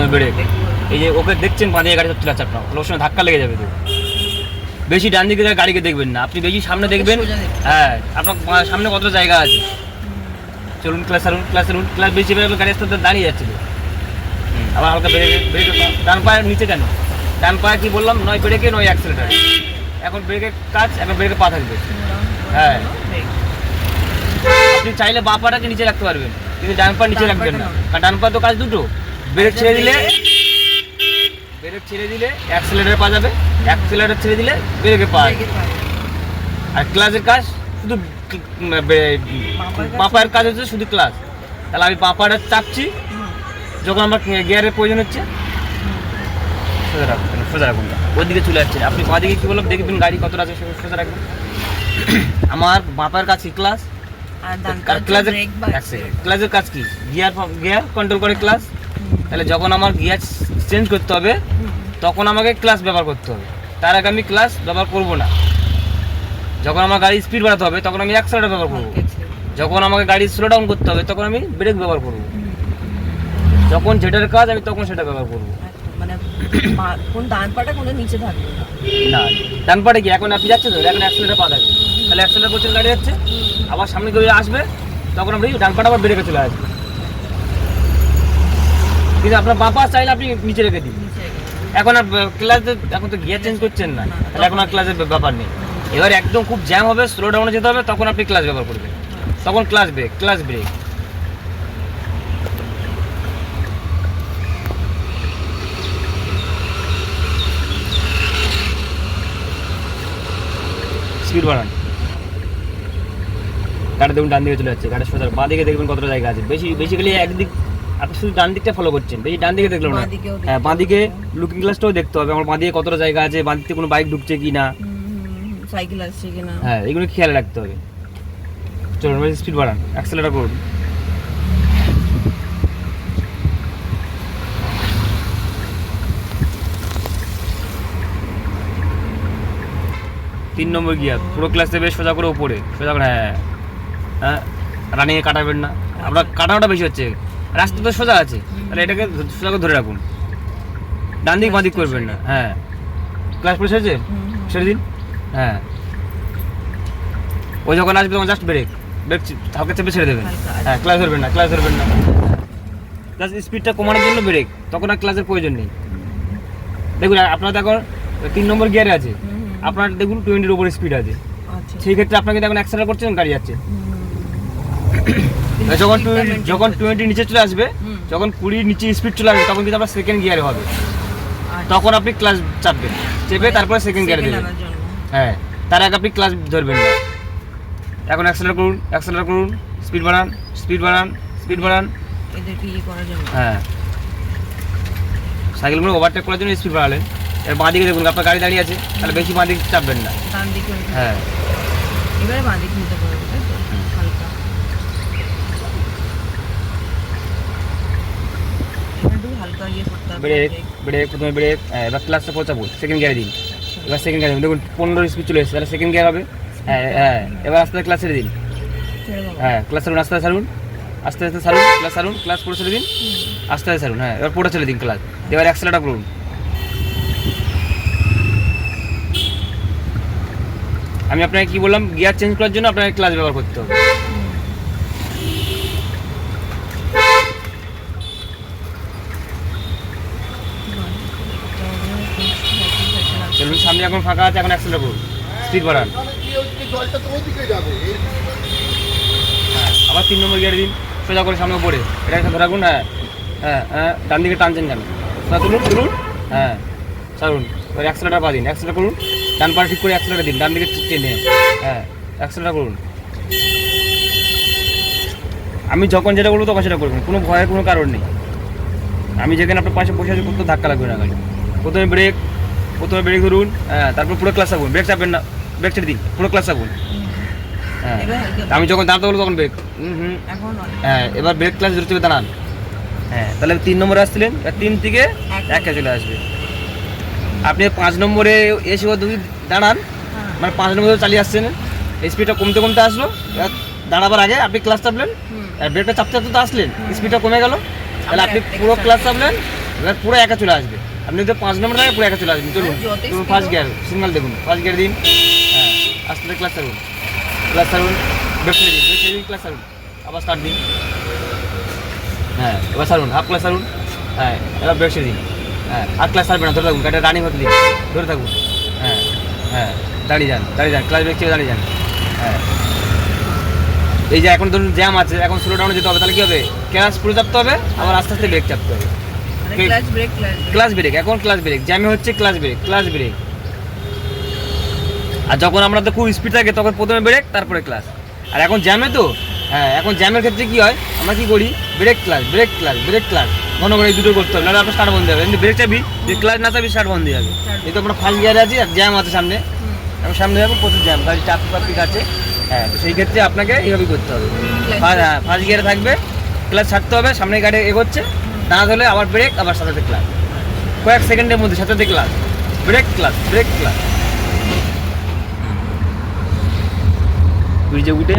প্রথমে ব্রেক, এই যে ওকে দেখছেন বাঁ দিকে গাড়ি চলে যাচ্ছে আপনার, ওর সঙ্গে ধাক্কা লেগে যাবে। তো বেশি ডান দিকে গাড়িকে দেখবেন না, আপনি বেশি সামনে দেখবেন। হ্যাঁ, আপনার সামনে কতটা জায়গা আছে। চলুন ক্লাস সারুন, ক্লাস সারুন, ক্লাস বেশি বেরোলে গাড়ি আস্তে দাঁড়িয়ে যাচ্ছে। তো আবার হালকা ব্রেক, ডান পায়ের নিচে কেন, ডান পায়ে কি বললাম, নয় ব্রেকে নয় অ্যাক্সেলেটারে। এখন ব্রেকের কাজ, এখন ব্রেকে পা থাকবে। হ্যাঁ, আপনি চাইলে বাঁ পাটাকে নিচে রাখতে পারবেন, কিন্তু ডান পা নিচে রাখবেন না, কারণ ডান পা তো কাজ দুটো। ব্রেক ছেড়ে দিলে অ্যাক্সেলেটারে পা যাবে, অ্যাক্সেলেটার ছেড়ে দিলে ব্রেকে পা। আর ক্লাসের কাজ শুধু বাঁ পায়ের কাজ হচ্ছে শুধু ক্লাস। তাহলে আমি বাঁ পাটা চাপছি, যখন আমার গিয়ারের প্রয়োজন হচ্ছে সোজা রাখুন, ওইদিকে চলে যাচ্ছে। আপনি বাঁ দিকে কী বললাম দেখবেন গাড়ি কতটা আছে, সোজা রাখবেন। আমার বাঁ পায়ের কাজ কি ক্লাস, আর ক্লাসের কাজ কি গিয়ার কন্ট্রোল করে ক্লাস। তাহলে যখন আমার গিয়ার চেঞ্জ করতে হবে তখন আমাকে ক্লাস ব্যবহার করতে হবে, তার আগে আমি ক্লাস ব্যবহার করব না। যখন আমার গাড়ি স্পিড বাড়াতে হবে তখন আমি অ্যাক্সেলেটার ব্যবহার করব, যখন আমাকে গাড়ি স্লো ডাউন করতে হবে তখন আমি ব্রেক ব্যবহার করব, যখন যেটার কাজ আমি তখন সেটা ব্যবহার করব। মানে কোন ডান পাটা কোন নিচে থাকবে না, ডান পাটে কি এখন আপনি যাচ্ছে তো, এখন অ্যাক্সেলেটার পা থাকবে, তাহলে অ্যাক্সেলেটার করছেন গাড়ি যাচ্ছে, আবার সামনে করে আসবে তখন আপনি ডান পাটা আবার ব্রেকে চলে আসবে। কিন্তু আপনার বাঁ পা চাইলে আপনি নিচে রেখে দিন। এখন আর ক্লাসে, এখন তো গিয়ার চেঞ্জ করছেন না, তাহলে এখন আর ক্লাসের ব্যাপার নেই। এবার একদম খুব জ্যাম হবে, স্লো ডাউনে যেতে হবে, তখন আপনি ক্লাস ব্যবহার করবেন, তখন ক্লাস ব্রেক। স্পিড বাড়ান, গাড়ি দেখুন ডান দিকে চলে যাচ্ছে, গাড়ির সোজা বাঁ দিকে দেখবেন কতটা জায়গা আছে। বেসিক্যালি একদিক আপনি শুধু ডান দিকটা ফলো করছেন, বেশি ডান দিকে দেখলাম না। হ্যাঁ, বাঁ দিকে লুকিং গ্লাসটাও দেখতে হবে, আমার বাঁ দিকে কতটা জায়গা আছে, বাঁ দিকে কোনো বাইক ঢুকছে কি না, সাইকেল আসছে কি না, হ্যাঁ এগুলো খেয়াল রাখতে হবে। চলুন স্পিড বাড়ান, অ্যাক্সেলেটার করুন। তিন নম্বর গিয়ার, পুরো ক্লাস দেবে সোজা করে উপরে, সোজা করে। হ্যাঁ, রানিংয়ে কাটাবেন না, আপনার কাটানোটা বেশি হচ্ছে, রাস্তা তো সোজা আছে, তাহলে এটাকে সোজা করে ধরে রাখুন, ডান দিক বাঁ দিক করবেন না। হ্যাঁ, ক্লাস পড়ে সেরেছে, ছেড়ে দিন। হ্যাঁ, ওই যখন আসবে তখন জাস্ট ব্রেক হালকা চেপে ছেড়ে দেবেন। হ্যাঁ, ক্লাস ধরবেন না, ক্লাস স্পিডটা কমানোর জন্য ব্রেক, তখন আর ক্লাসের প্রয়োজন নেই। দেখুন আপনার এখন 3 নম্বর গিয়ারে আছে, আপনার দেখুন 20-এর উপরে স্পিড আছে, সেই ক্ষেত্রে আপনাকে এখন অ্যাক্সেলারেট করছেন, গাড়ি যাচ্ছে। যখন 20 নিচে চলে আসবে, যখন 20 নিচে স্পিড চলে আসবে, তখন কিন্তু আপনার সেকেন্ড গিয়ারে হবে, তখন আপনি ক্লাস চাপবেন, চেপে তারপরে সেকেন্ড গিয়ারে দেবেন। হ্যাঁ, তার আগে আপনি ক্লাস ধরবেন না। এখন অ্যাক্সেলারেট করুন, স্পিড বাড়ান। হ্যাঁ, সাইকেলগুলো ওভারটেক করার জন্য স্পিড বাড়ালেন। এবার বাঁ দিকে দেখুন আপনার গাড়ি দাঁড়িয়ে আছে, তাহলে বেশি বাঁ দিকে চাপবেন না। হ্যাঁ, এবারে বাঁ দিকে নিতে পারবো, তাই তো হালকা হালকা ইয়ে করতে হবে। ব্রেক প্রথমে ব্রেক, এবার ক্লাসটা পৌঁছাবো, সেকেন্ড গিয়ারে দিন। এবার সেকেন্ড গিয়ার দেখুন 15 স্পিড চলে এসেছে, তাহলে সেকেন্ড গিয়ার হবে। হ্যাঁ, এবার আস্তে আস্তে ক্লাস ছেড়ে দিন। হ্যাঁ, ক্লাস ছাড়ুন, আস্তে আস্তে ছাড়ুন, ক্লাস পুরো ছেড়ে দিন, আস্তে আস্তে ছাড়ুন। হ্যাঁ, এবার পুরো ছেড়ে দিন ক্লাস। এবার অ্যাক্সেলেটার করুন। আমি আপনাকে কি বললাম, গিয়ার চেঞ্জ করার জন্য আপনাকে ক্লাস ব্যবহার করতে হবে। চলুন, সামনে এখন ফাঁকা আছে, এখন অ্যাক্সেলেটার করুন, স্পিড বাড়ান। আবার 3 নম্বর গিয়ারে দিন, সোজা করে সামনে উপরে, এটা ধরে রাখুন। হ্যাঁ, ডান দিকে টানছেন কেন, তুলুন। হ্যাঁ, ছাড়ুন, এবার অ্যাক্সেলেটার পা দিন, অ্যাক্সেলেটার করুন, ডান পা ঠিক করে অ্যাক্সেলেটার দিন, ডান দিকে টেনে। হ্যাঁ, অ্যাক্সেলেটার করুন। আমি যখন যেটা বলবো তখন সেটা করবেন, কোনো ভয়ের কোনো কারণ নেই। আমি যেখানে আপনার পাশে বসে আছি কোথাও ধাক্কা লাগবে না গাড়ি। প্রথমে ব্রেক ধরুন। হ্যাঁ, তারপর পুরো ক্লাস থাকুন, ব্রেক চাপবেন না, ব্রেক ছেড়ে দিন, পুরো ক্লাস থাকুন। হ্যাঁ, আমি যখন দাঁড়াতে বলবো তখন ব্রেক। হ্যাঁ, এবার ব্রেক ক্লাস ধরে চেপে দাঁড়ান। হ্যাঁ, তাহলে 3 নম্বরে আসছিলেন, 3 থেকে 1 চলে আসবে। আপনি 5 নম্বরে এসে দাঁড়ান, মানে 5 নম্বরে চালিয়ে আসছেন, স্পিডটা কমতে আসলো, দাঁড়াবার আগে আপনি ক্লাস চাপলেন, ব্রেকটা চাপতে আসলেন, স্পিডটা কমে গেল, তাহলে আপনি পুরো ক্লাস চাপলেন, এবার পুরো একা চলে আসবে। আপনি যদি 5 নম্বর থাকে পুরো একা চলে আসবেন। চলুন যতই চলুন speed ফার্স্ট হোক। গিয়ার সিগন্যাল দেখুন, ফার্স্ট গিয়ার দিন, হ্যাঁ আস্তে আস্তে ক্লাস ছাড়ুন, ক্লাস ছাড়ুন, ব্রেক ছেড়ে দিন, ব্রেক ছেড়ে দিন, ক্লাস ছাড়ুন, আবার স্টার্ট দিন, হ্যাঁ এবার ছাড়ুন, হাফ ক্লাস ছাড়ুন, হ্যাঁ এবার ব্রেক ছেড়ে দিন, হ্যাঁ আর ক্লাস ছাড়বে না, ধরে থাকুন, গাড়িটা রানিং হতে দিন, ধরে থাকুন, হ্যাঁ হ্যাঁ দাঁড়িয়ে যান, ক্লাস ব্রেক ছেড়ে দাঁড়িয়ে যান, হ্যাঁ। এই যে এখন ধরুন জ্যাম আছে, এখন স্লো ডাউনে যেতে হবে, তাহলে কি হবে, ক্লাস পুরো চাপতে হবে, আবার আস্তে আস্তে ব্রেক চাপতে হবে, মানে ক্লাচ ব্রেক ক্লাস ব্রেক, এখন ক্লাস ব্রেক, জ্যামে হচ্ছে ক্লাস ব্রেক, ক্লাস ব্রেক। আর যখন আমরা তো খুব স্পিড থাকে তখন প্রথমে ব্রেক তারপরে ক্লাস। আর এখন জ্যামে তো, হ্যাঁ এখন জ্যামের ক্ষেত্রে কি হয়, আমরা কি করি, break class, break class, break class, ঘন করে এই দুটো করতে হবে, নাহলে আপনার স্টার্ট বন্ধ হবে। কিন্তু ব্রেক চাবি, যে ক্লাস না চাবি স্টার্ট বন্ধ হয়ে যাবে। এই তো আমরা ফার্স্ট গিয়ারে আছি আর জ্যাম আছে সামনে, এবং সামনে যাবো প্রচুর জ্যাম, গাড়ি ট্রাফিক আছে, হ্যাঁ তো সেই ক্ষেত্রে আপনাকে এইভাবেই করতে হবে। হ্যাঁ ফার্স্ট গিয়ারে থাকবে, ক্লাস ছাড়তে হবে, সামনে গাড়ি এগোচ্ছে, দাঁড়াতে হলে আবার ব্রেক, আবার সাথে ক্লাস, কয়েক সেকেন্ডের মধ্যে সাথে class, break class, break class. ব্রিজে উঠে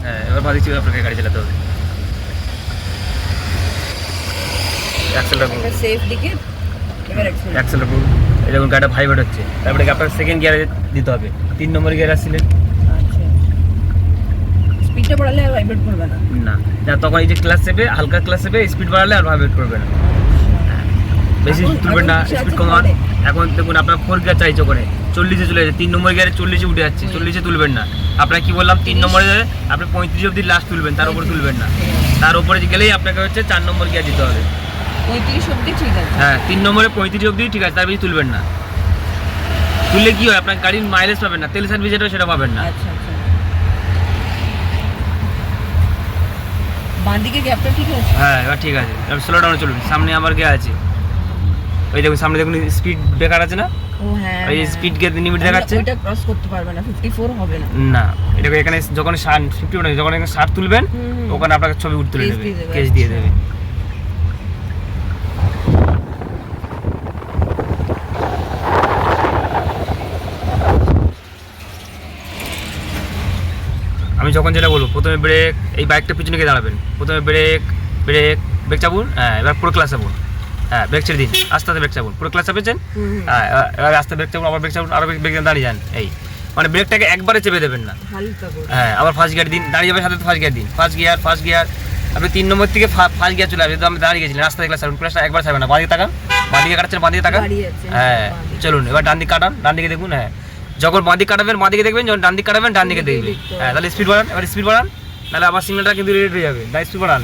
হ্যাঁ এবার বাদিক ছিল আপনাকে গাড়ি চালাতে হবে, অ্যাক্সেলটা করুন, সেফ দিকে এবার অ্যাক্সেলটা করুন, এই দেখুন গাড়িটা ভাইব্রেট হচ্ছে, তারপরে আপনাকে সেকেন্ড গিয়ারে দিতে হবে, 3 নম্বর গিয়ারে আসছিলেন, আচ্ছা স্পিডটা বাড়ালে আর ভাইব্রেট করবে না। না না তখন এই যে ক্লাস চেপে, হালকা ক্লাস চেপে স্পিড বাড়ালে আর ভাইব্রেট করবে না, বেশি এখন- তুলবেন না, এখন কিসে স্পিড আছে কমান। ঘরে? এখন দেখুন আপনার 4 গিয়ার চাইছে ওখানে, 40-এ চলে যাচ্ছে, 3 নম্বর গিয়ারে 40-এ উঠে যাচ্ছে, 40-এ তুলবেন না। আপনাকে কি বললাম, 3 নম্বরে আপনি 35 অবধি লাস্ট তুলবেন, তার উপরে তুলবেন না, তার উপরে গেলেই আপনাকে হচ্ছে 4 নম্বর গিয়ার দিতে হবে। 35 অব্দি ঠিক আছে। হ্যাঁ 3 নম্বরে 35 অবধি ঠিক আছে, তার বেশি তুলবেন না। তুললে কি হয়, আপনার গাড়ির মাইলেজ পাবেন না, তেল সার্ভিস যেটা সেটা পাবেন না। আচ্ছা আচ্ছা বাঁ দিকে গ্যাপটা ঠিক আছে। হ্যাঁ এবার ঠিক আছে, এবার স্লো ডাউনে চলুন, সামনে আমার গিয়ার আছে, ওই দেখুন সামনে দেখুন স্পিড ব্রেকার আছে না, ও হ্যাঁ ওই স্পিড গিয়ার লিমিট দেখাচ্ছে, ওটা ক্রস করতে পারবে না, 54 হবে না। না এটাকে এখানে যখন 50 ওঠে, যখন এখানে 60 তুলবেন হুম। ওখানে আপনাকে ছবি উঠতে তুলে Case দেবে, দিয়ে দেবে, কেস দিয়ে আচ্ছা। দেবে। আমি যখন যেটা বলবো, প্রথমে ব্রেক, এই বাইকটা পিছনে গিয়ে দাঁড়াবেন, প্রথমে ব্রেক, ব্রেক, ব্রেক চাপুন, হ্যাঁ এবার পুরো ক্লাস চাপুন, হ্যাঁ ব্রেক ছেড়ে দিন, আস্তে আস্তে ব্রেক চাপুন, পুরো ক্লাস চাপেছেন, হ্যাঁ এবার আস্তে ব্রেক চাপুন, আবার ব্রেক চাপুন, আরও ব্রেক দাঁড়িয়ে যান, এই মানে ব্রেকটাকে একবারে চেপে দেবেন না, হালকা করে হ্যাঁ আবার ফার্স্ট গিয়ার দিন, দাঁড়িয়ে যাবে সাথে ফার্স্ট গিয়ার দিন, ফার্স্ট গিয়ার, আপনি 3 নম্বর থেকে ফার্স্ট গিয়ার চলে আসবে, তো আমি দাঁড়িয়ে গেছিলেন, রাস্তায় ক্লাস ছাড়ুন, ক্লাসটা একবার ছাড়বেন না, বাঁদিকে তাকান, বাঁদিকে কাটাচ্ছেন, বাঁদিকে তাকান, গাড়ি আছে, হ্যাঁ বাঁ দিকে। চলুন এবার ডান দিকে কাটান, ডান দিকে দেখুন, হ্যাঁ যখন বাঁ দিকে কাটাবেন বাঁদিকে দেখবেন, যখন ডান দিকে কাটাবেন ডান দিকে দেখবেন, হ্যাঁ তাহলে স্পিড বাড়ান, এবার স্পিড বাড়ান, নাহলে আবার সিগন্যালটা কিন্তু রেড হয়ে যাবে, স্পিড বাড়ান,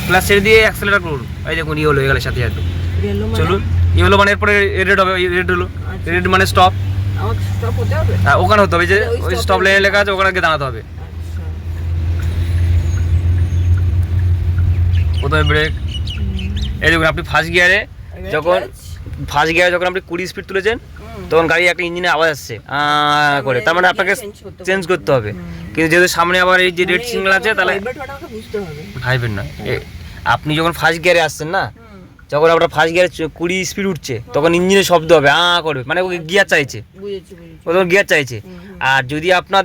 ক্লাস ছেড়ে দিয়ে অ্যাক্সেলারেটর করুন, এই দেখুন ইয়ে হলো এগুলো সাথে সাথে, Yellow মানে চলুন ইয়ে হলো মানে এরপরে রেড হবে, রেড হলো, আচ্ছা। রেড মানে স্টপ, আমার স্টপ হতে হবে। হ্যাঁ ওখানে হতে হবে, যে ওই ওই stop স্টপ এ- লাইনে লেখা আছে ওখানে গিয়ে দাঁড়াতে হবে, আচ্ছা প্রথমে ব্রেক, এই দেখুন আপনি ফার্স্ট গিয়ারে যখন আপনি 20 স্পিড তুলেছেন, তখন গাড়ি একটা ইঞ্জিনে আওয়াজ আসছে করে, তার মানে আপনাকে চেঞ্জ করতে হবে, কিন্তু যেহেতু সামনে আবার এই যে রেড সিগন্যাল আছে, তাহলে বুঝতে হবে। ভাইবেন না, আপনি যখন ফার্স্ট গিয়ারে আসছেন না, যখন আপনার ফার্স্ট গিয়ারে 20 স্পিড উঠছে, তখন ইঞ্জিনের শব্দ হবে করবে, মানে ওকে গিয়ার চাইছে, বুঝেছি ও তখন গিয়ার চাইছে। আর যদি আপনার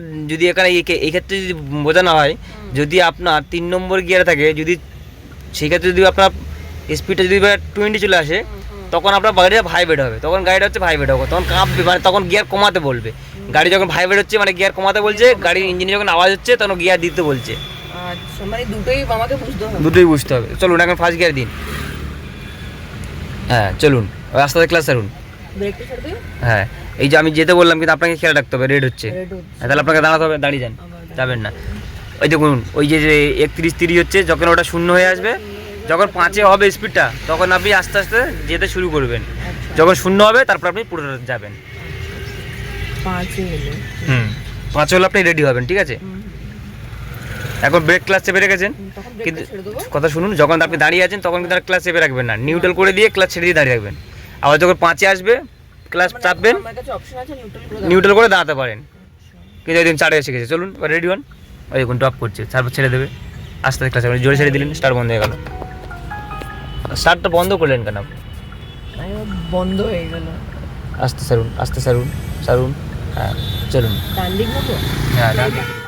এখানে এই ক্ষেত্রে যদি বোঝানো হয়, যদি আপনার 3 নম্বর গিয়ারে থাকে, যদি সেই ক্ষেত্রে যদি আপনার স্পিডটা যদি 20 চলে আসে, তখন আপনার গাড়িটা ভাইব্রেট হবে, তখন গাড়িটা হচ্ছে ভাইব্রেট হবে, তখন কাঁপবে, মানে তখন গিয়ার কমাতে বলবে, গাড়ি যখন ভাইব্রেট হচ্ছে মানে গিয়ার কমাতে বলছে, গাড়ির ইঞ্জিনে যখন আওয়াজ হচ্ছে তখন গিয়ার দিতে বলছে, আচ্ছা মানে দুটোই আমাকে বুঝতে হবে। দুটোই বুঝতে হবে। চলুন এখন ফার্স্ট গিয়ার দিন, হ্যাঁ চলুন রাস্তাতে ক্লাস ছাড়ুন, ব্রেকটা ছেড়ে দিই, হ্যাঁ এই যে আমি যেতে বললাম, কিন্তু আপনাকে খেয়াল রাখতে হবে, রেড হচ্ছে, রেড হচ্ছে। হ্যাঁ, তাহলে আপনাকে দাঁড়াতে হবে, দাঁড়িয়ে যান, আবার যাবেন না, ওই দেখুন ওই যে 31-30 হচ্ছে, যখন ওটা শূন্য হয়ে আসবে, যখন 5-এ হবে স্পিডটা, তখন আপনি আস্তে আস্তে যেতে শুরু করবেন, আচ্ছা যখন শূন্য হবে তারপর আপনি পুরোটা যাবেন, 5 এলো। 5 হলে আপনি রেডি হবেন, ঠিক আছে। এখন ব্রেক ক্লাস চেপে রেখেছেন, তখন কিন্তু ব্রেকটা ছেড়ে দেবো। কথা শুনুন, যখন আপনি দাঁড়িয়ে আছেন তখন কিন্তু আর ক্লাস চেপে রাখবেন না, নিউট্রাল করে দিয়ে ক্লাস ছেড়ে দিয়ে দাঁড়িয়ে রাখবেন, আবার যখন 5-এ আসবে ক্লাস মানে চাপবেন, আমার কাছে অপশন আছে নিউট্রাল করে নিউট্রাল করে দাঁড়াতে পারেন, কিন্তু একদিন 4-এ এসে গেছে। চলুন এবার রেডি হন, ওই দেখুন ড্রপ করছে, তারপর ছেড়ে দেবে, আস্তে আস্তে ক্লাস জোরে ছেড়ে দিলেন, স্টার্ট বন্ধ হয়ে গেল, স্টার্টটা বন্ধ করলেন কেন আপনি, বন্ধ হয়ে গেল। আস্তে সারুন, আস্তে সারুন, সারুন, হ্যাঁ চলুন। ডান দিক নেবো? হ্যাঁ ডান দিকে।